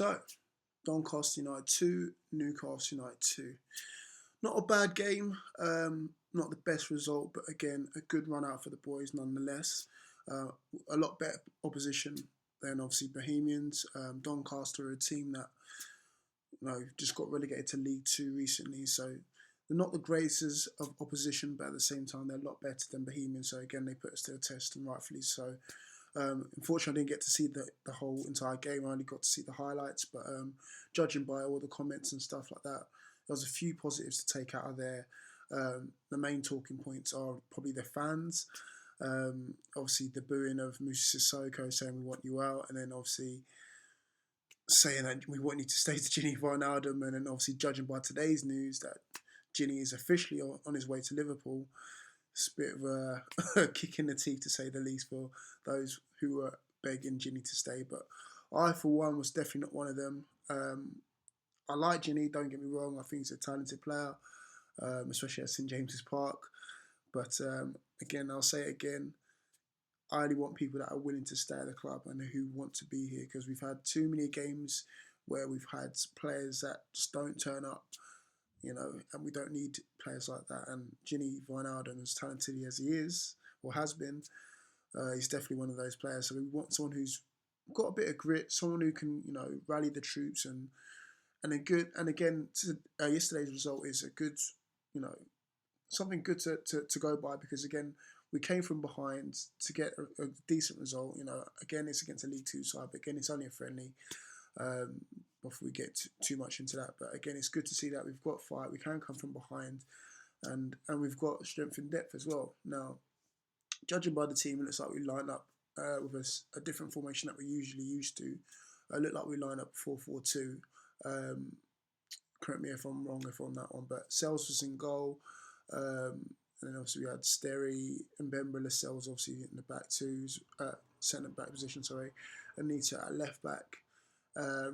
So, Doncaster United 2, Newcastle United 2. Not a bad game, not the best result, but again, a good run out for the boys nonetheless. A lot better opposition than obviously Bohemians. Doncaster are a team that just got relegated to League Two recently, so they're not the greatest of opposition, but at the same time, they're a lot better than Bohemians. So again, they put us to the test, and rightfully so. Unfortunately, I didn't get to see the whole entire game. I only got to see the highlights, but judging by all the comments and stuff like that, there was a few positives to take out of there. The main talking points are probably the fans. Obviously, the booing of Musa Sissoko saying we want you out, and then obviously saying that we want you to stay to Ginny Wijnaldum, and then obviously judging by today's news that Ginny is officially on his way to Liverpool. It's a bit of a kick in the teeth, to say the least, for those who were begging Ginny to stay. But I, for one, was definitely not one of them. I like Ginny, don't get me wrong. I think he's a talented player, especially at St James's Park. But again, I'll say it again, I only want people that are willing to stay at the club and who want to be here, because we've had too many games where we've had players that just don't turn up, and we don't need players like that. And Ginny Wijnaldum, as talented as he is, or has been, he's definitely one of those players. So we want someone who's got a bit of grit, someone who can, rally the troops, and a good. And again, yesterday's result is a good, something good to go by, because again, we came from behind to get a decent result. Again, it's against a League Two side, but again, it's only a friendly. Before we get too much into that, but again, it's good to see that we've got fight. We can come from behind, and we've got strength and depth as well. Now, judging by the team, it looks like we line up with a different formation that we're usually used to. It looked like we line up 4-4-2. Correct me if I'm wrong on that one, but Sells was in goal. And then obviously we had Sterry and Mbemba Lascelles obviously in the back twos, centre back position, sorry. Anita at left back.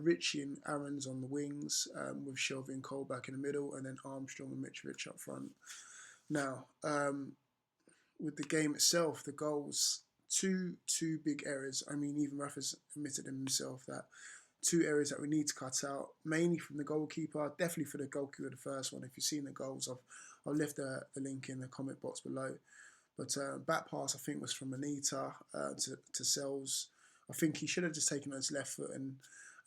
Richie and Aaron's on the wings, with Shelby and Cole back in the middle, and then Armstrong and Mitrovic up front. Now, with the game itself, the goals, two big errors. I mean, even Rafa's admitted in himself that two areas that we need to cut out, mainly from the goalkeeper, definitely for the goalkeeper, the first one. If you've seen the goals, I've left the link in the comment box below. But back pass, I think, was from Anita to Sells. I think he should have just taken on his left foot and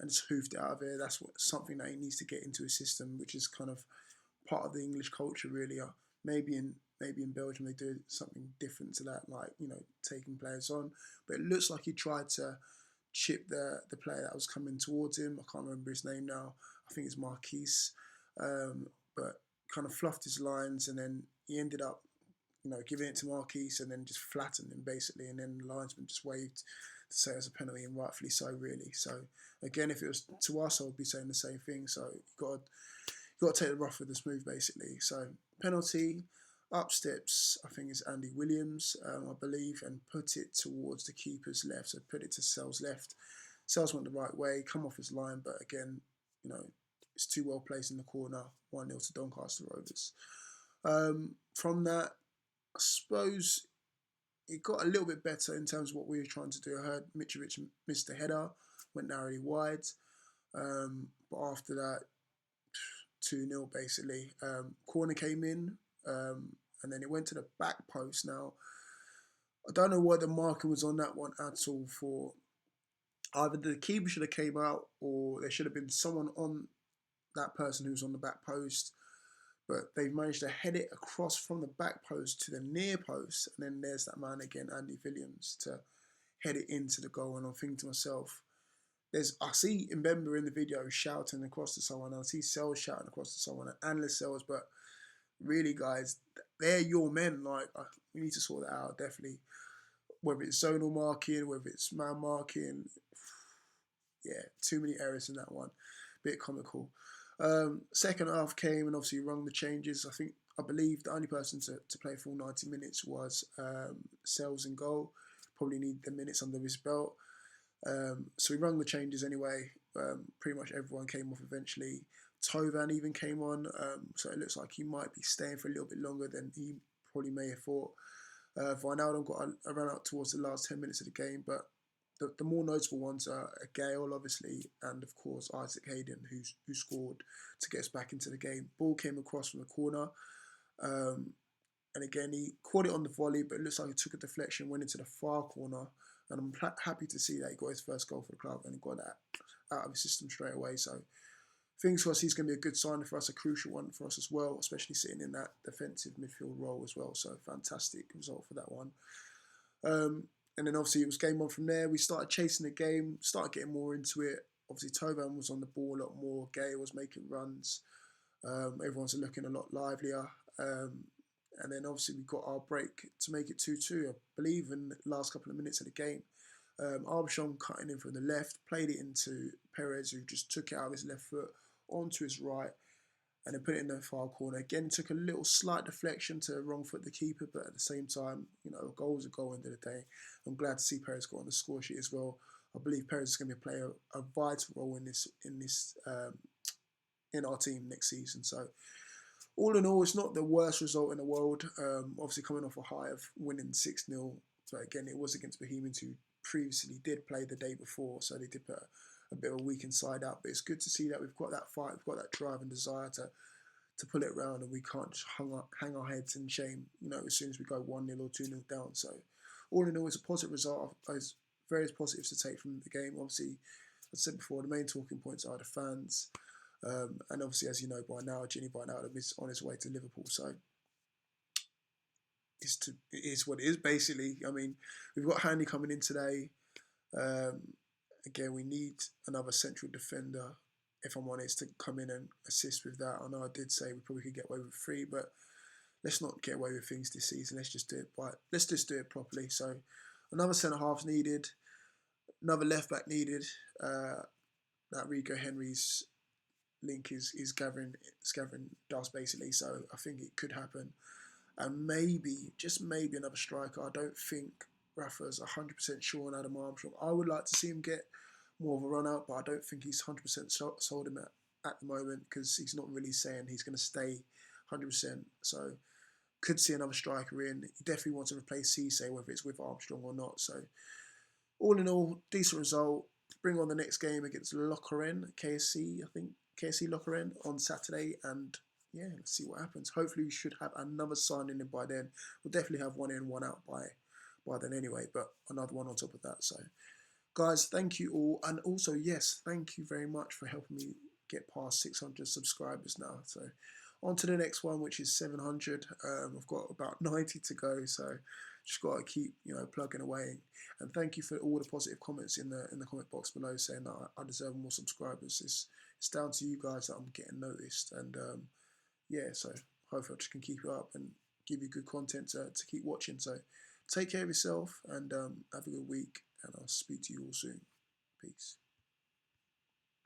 just hoofed it out of there. That's something that he needs to get into his system, which is kind of part of the English culture, really. Maybe in Belgium they do something different to that, like taking players on. But it looks like he tried to chip the player that was coming towards him. I can't remember his name now. I think it's Marquise, but kind of fluffed his lines, and then he ended up giving it to Marquise, and then just flattened him basically, and then the linesman just waved to say it was a penalty, and rightfully so, really. So again, if it was to us, I would be saying the same thing. So you got to take the rough with the smooth, basically. So penalty, up steps, I think it's Andy Williams, I believe, and put it towards the keeper's left. So put it to Sells' left. Sells went the right way, come off his line, but again, it's too well placed in the corner. 1-0 to Doncaster Rovers. From that, I suppose it got a little bit better in terms of what we were trying to do. I heard Mitrovic missed the header, went narrowly wide. But after that, 2-0 basically. Corner came in, and then it went to the back post. Now, I don't know why the marking was on that one at all. For either the keeper should have came out, or there should have been someone on that person who was on the back post. But they've managed to head it across from the back post to the near post. And then there's that man again, Andy Williams, to head it into the goal. And I'm thinking to myself, I see Mbemba in the video shouting across to someone. I see Sells shouting across to someone, and Lascelles. But really, guys, they're your men. Like, we need to sort that out, definitely. Whether it's zonal marking, whether it's man marking. Yeah, too many errors in that one. Bit comical. Second half came, and obviously rung the changes. I believe the only person to play full 90 minutes was Sells in goal. Probably need the minutes under his belt. So we rung the changes anyway. Pretty much everyone came off eventually. Tovan even came on, so it looks like he might be staying for a little bit longer than he probably may have thought. Wijnaldum got a run out towards the last 10 minutes of the game, but the more notable ones are Gale, obviously, and of course Isaac Hayden, who scored to get us back into the game. Ball came across from the corner, and again he caught it on the volley, but it looks like he took a deflection, went into the far corner, and I'm happy to see that he got his first goal for the club and he got that out of his system straight away. So things for us, he's going to be a good signing for us, a crucial one for us as well, especially sitting in that defensive midfield role as well. So fantastic result for that one. And then obviously it was game on from there. We started chasing the game, started getting more into it. Obviously Tovan was on the ball a lot more. Gale was making runs. Everyone's looking a lot livelier. And then obviously we got our break to make it 2-2, I believe, in the last couple of minutes of the game. Armstrong cutting in from the left, played it into Perez, who just took it out of his left foot onto his right, and then put it in the far corner. Again, took a little slight deflection to wrong foot the keeper, but at the same time, you know, a goal is a goal end of the day. I'm glad to see Perez got on the score sheet as well. I believe Perez is going to play a vital role in our team next season. So, all in all, it's not the worst result in the world. Obviously, coming off a high of winning 6-0, but again, it was against Bohemians, who previously did play the day before, so they did put a bit of a weakened side out. But it's good to see that we've got that fight, we've got that drive and desire to pull it around, and we can't just hang our heads in shame, you know, as soon as we go 1-0 or 2-0 down. So all in all, it's a positive result. There's various positives to take from the game. Obviously, as I said before, the main talking points are the fans, and obviously, as you know by now, Ginny Wijnaldum is on his way to Liverpool. So it is what it is, basically. I mean, we've got Hanley coming in today. Again, we need another central defender, if I'm honest, to come in and assist with that. I know I did say we probably could get away with 3, but let's not get away with things this season. Let's just do it properly. So another centre half's needed, another left back needed. That Rico Henry's link is gathering dust, basically. So I think it could happen, and maybe, just maybe, another striker. I don't think Rafa's 100% sure on Adam Armstrong. I would like to see him get more of a run out, but I don't think he's 100% sold him at the moment, because he's not really saying he's going to stay 100%. So could see another striker in. He definitely wants to replace Cisse, whether it's with Armstrong or not. So all in all, decent result. Bring on the next game against Lokeren, KSC, I think, KSC Lokeren on Saturday, and yeah, let's see what happens. Hopefully we should have another signing in by then. We'll definitely have one in, one out by then anyway, but another one on top of that. So guys, thank you all, and also, yes, thank you very much for helping me get past 600 subscribers now. So on to the next one, which is 700. I've got about 90 to go, so just got to keep, you know, plugging away. And thank you for all the positive comments in the comment box below, saying that I deserve more subscribers. It's down to you guys that I'm getting noticed, and yeah, so hopefully I just can keep it up and give you good content to keep watching. So take care of yourself, and have a good week, and I'll speak to you all soon. Peace.